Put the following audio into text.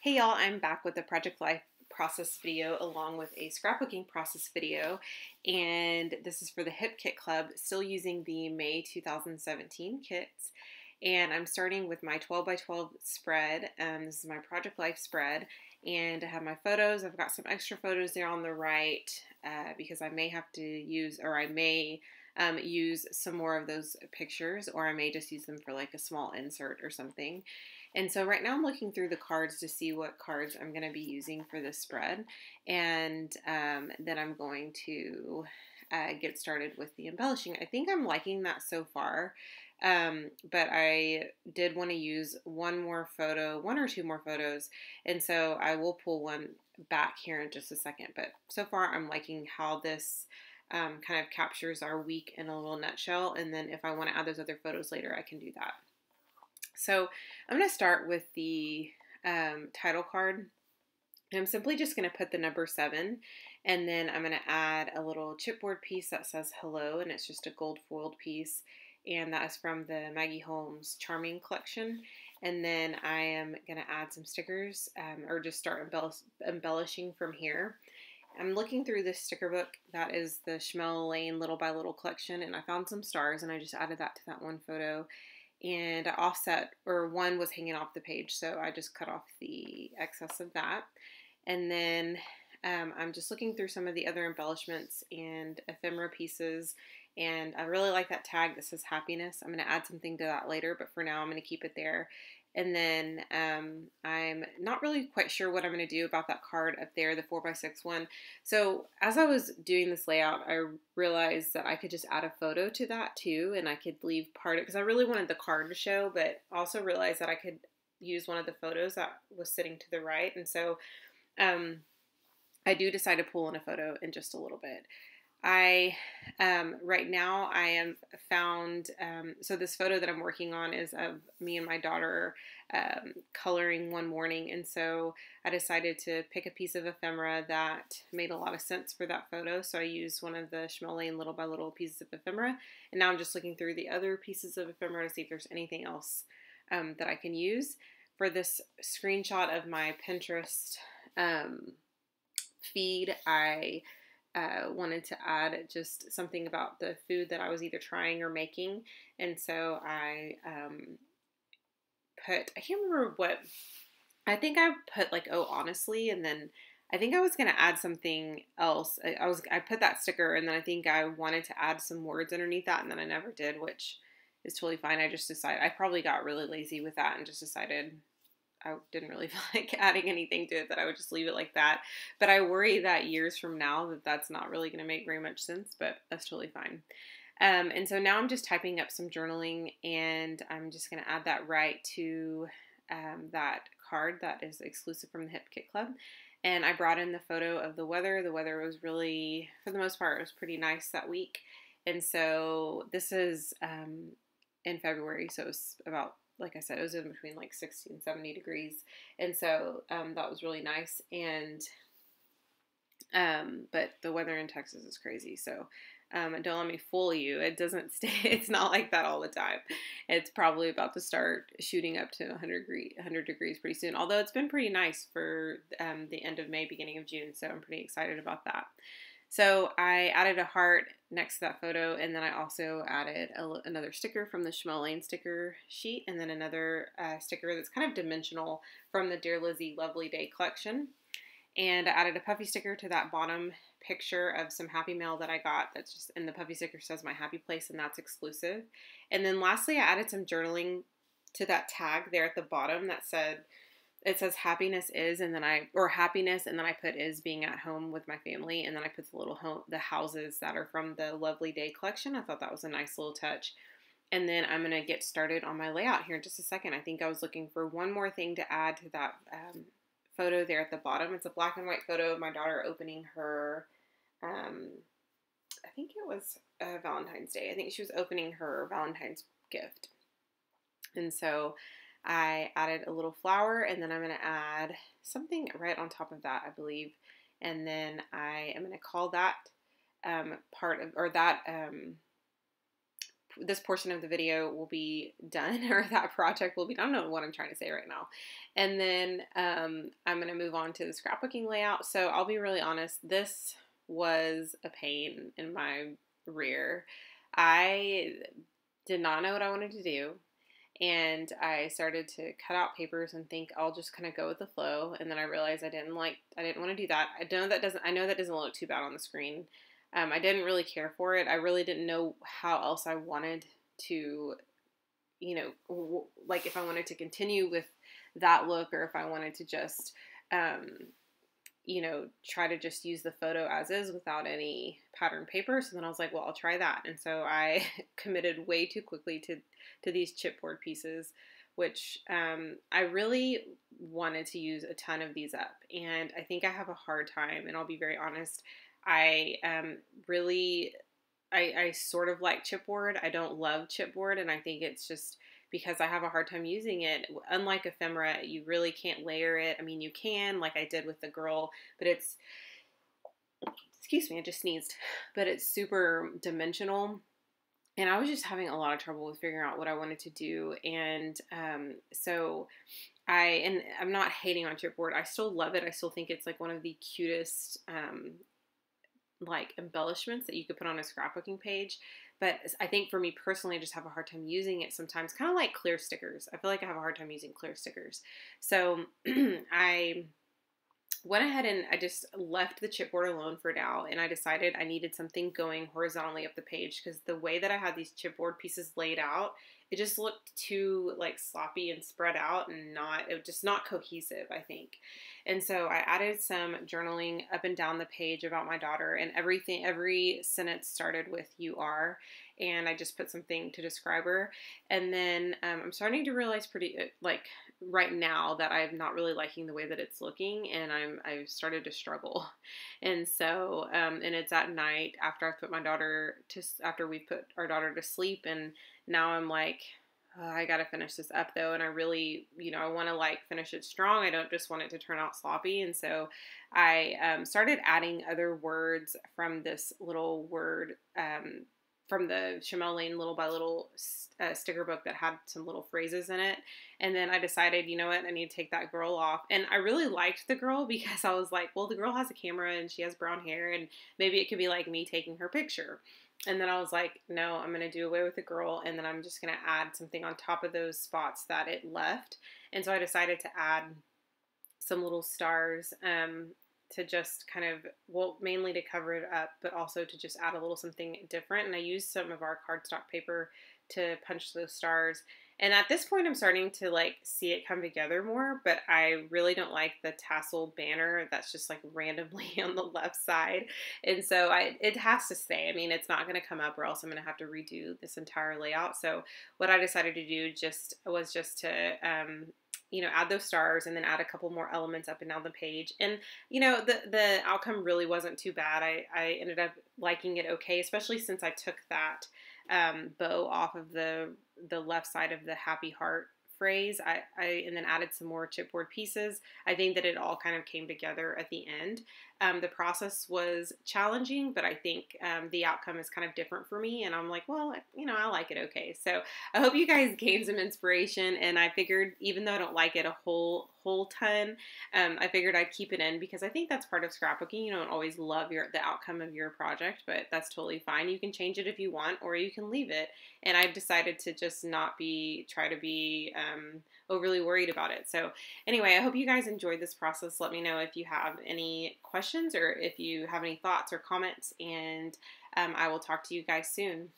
Hey y'all, I'm back with a project life process video along with a scrapbooking process video, and this is for the Hip Kit Club, still using the May 2017 kits. And I'm starting with my 12 by 12 spread. This is my project life spread, and I have my photos. I've got some extra photos there on the right because I may have to use, or I may use some more of those pictures, or I may just use them for like a small insert or something. And so right now I'm looking through the cards to see what cards I'm going to be using for this spread. And then I'm going to get started with the embellishing. I think I'm liking that so far. But I did want to use one or two more photos. And so I will pull one back here in just a second. But so far I'm liking how this kind of captures our week in a little nutshell. And then if I want to add those other photos later, I can do that. So I'm going to start with the title card. And I'm simply just going to put the number 7, and then I'm going to add a little chipboard piece that says hello, and it's just a gold foiled piece, and that is from the Maggie Holmes Charming collection. And then I am going to add some stickers, or just start embellishing from here. I'm looking through this sticker book. That is the Schmel Lane Little by Little collection, and I found some stars, and I just added that to that one photo. And I offset, or one was hanging off the page, so I just cut off the excess of that. And then I'm just looking through some of the other embellishments and ephemera pieces, and I really like that tag that says happiness. I'm going to add something to that later, but for now I'm going to keep it there. And then I'm not really quite sure what I'm going to do about that card up there, the 4x6 one. So as I was doing this layout, I realized that I could just add a photo to that too, and I could leave part of it, because I really wanted the card to show, but also realized that I could use one of the photos that was sitting to the right. And so I do decide to pull in a photo in just a little bit. Right now I am found, so this photo that I'm working on is of me and my daughter coloring one morning, and so I decided to pick a piece of ephemera that made a lot of sense for that photo, so I used one of the Schmel Lane Little by Little pieces of ephemera, and now I'm just looking through the other pieces of ephemera to see if there's anything else that I can use. For this screenshot of my Pinterest feed, I wanted to add just something about the food that I was either trying or making, and so I I can't remember what, I think I put like, oh, honestly, and then I think I was going to add something else. I put that sticker, and then I think I wanted to add some words underneath that, and then I never did, which is totally fine. I just decided, I probably got really lazy with that and just decided I didn't really feel like adding anything to it, that I would just leave it like that. But I worry that years from now that that's not really going to make very much sense, but that's totally fine. And so now I'm just typing up some journaling, and I'm just going to add that right to that card that is exclusive from the Hip Kit Club. And I brought in the photo of the weather. The weather was really, for the most part, it was pretty nice that week. And so this is in February, so it was about, like I said, it was in between like 60 and 70 degrees. And so that was really nice. And, but the weather in Texas is crazy. So don't let me fool you. It doesn't stay, it's not like that all the time. It's probably about to start shooting up to 100 degrees pretty soon. Although it's been pretty nice for the end of May, beginning of June. So I'm pretty excited about that. So I added a heart next to that photo, and then I also added another sticker from the Schmel Lane sticker sheet, and then another sticker that's kind of dimensional from the Dear Lizzie Lovely Day collection. And I added a puffy sticker to that bottom picture of some Happy Mail that I got. That's just, and the puffy sticker says my happy place, and that's exclusive. And then lastly, I added some journaling to that tag there at the bottom that said, it says happiness is, and then happiness, and then I put is being at home with my family, and then I put the little the houses that are from the Lovely Day collection. I thought that was a nice little touch. And then I'm going to get started on my layout here in just a second. I think I was looking for one more thing to add to that photo there at the bottom. It's a black and white photo of my daughter opening her, I think it was Valentine's Day. I think she was opening her Valentine's gift. And so I added a little flower, and then I'm going to add something right on top of that, I believe. And then I am going to call that part of, or that this portion of the video will be done, or that project will be done. I don't know what I'm trying to say right now. And then I'm going to move on to the scrapbooking layout. So I'll be really honest, this was a pain in my rear. I did not know what I wanted to do. And I started to cut out papers and think I'll just kind of go with the flow. And then I realized I didn't want to do that. I know that doesn't look too bad on the screen. I didn't really care for it. I really didn't know how else I wanted to, like if I wanted to continue with that look, or if I wanted to just, try to just use the photo as is without any pattern paper. So then I was like, well, I'll try that. And so I committed way too quickly to these chipboard pieces, which I really wanted to use a ton of these up. And I think I have a hard time, and I'll be very honest, I sort of like chipboard. I don't love chipboard, and I think it's just because I have a hard time using it. Unlike ephemera, you really can't layer it. I mean, you can, like I did with the girl, but it's, excuse me, I just sneezed, but it's super dimensional. And I was just having a lot of trouble with figuring out what I wanted to do. And so I'm not hating on chipboard. I still love it. I still think it's like one of the cutest like embellishments that you could put on a scrapbooking page. But I think for me personally, I just have a hard time using it sometimes, kind of like clear stickers. I feel like I have a hard time using clear stickers. So I went ahead and I just left the chipboard alone for now, and I decided I needed something going horizontally up the page, because the way that I had these chipboard pieces laid out, it just looked too like sloppy and spread out, and just not cohesive, I think. And so I added some journaling up and down the page about my daughter, and every sentence started with "you are," and I just put something to describe her. And then I'm starting to realize right now that I'm not really liking the way that it's looking, and I've started to struggle. And so and it's at night after we put our daughter to sleep, and now I'm like, oh, I gotta finish this up though, and I really, I want to like finish it strong. I don't just want it to turn out sloppy. And so I started adding other words from this little word from the Chamel Lane Little by Little sticker book that had some little phrases in it. And then I decided, you know what, I need to take that girl off. And I really liked the girl, because I was like, well, the girl has a camera and she has brown hair, and maybe it could be like me taking her picture. And then I was like, no, I'm going to do away with the girl, and then I'm just going to add something on top of those spots that it left. And so I decided to add some little stars to just kind of, well, mainly to cover it up, but also to just add a little something different. And I used some of our cardstock paper to punch those stars. And at this point, I'm starting to like see it come together more, but I really don't like the tassel banner that's just like randomly on the left side. And so it has to stay. I mean, it's not going to come up, or else I'm going to have to redo this entire layout. So what I decided to do was to add those stars, and then add a couple more elements up and down the page. And, the outcome really wasn't too bad. I ended up liking it okay, especially since I took that bow off of the left side of the happy heart phrase. And then added some more chipboard pieces. I think that it all kind of came together at the end. The process was challenging, but I think the outcome is kind of different for me, and I'm like, well, I like it okay. So I hope you guys gained some inspiration, and I figured, even though I don't like it a whole ton, I figured I'd keep it in, because I think that's part of scrapbooking. You don't always love the outcome of your project, but that's totally fine. You can change it if you want, or you can leave it. And I've decided to just not try to be overly worried about it. So anyway, I hope you guys enjoyed this process. Let me know if you have any questions, or if you have any thoughts or comments, and I will talk to you guys soon.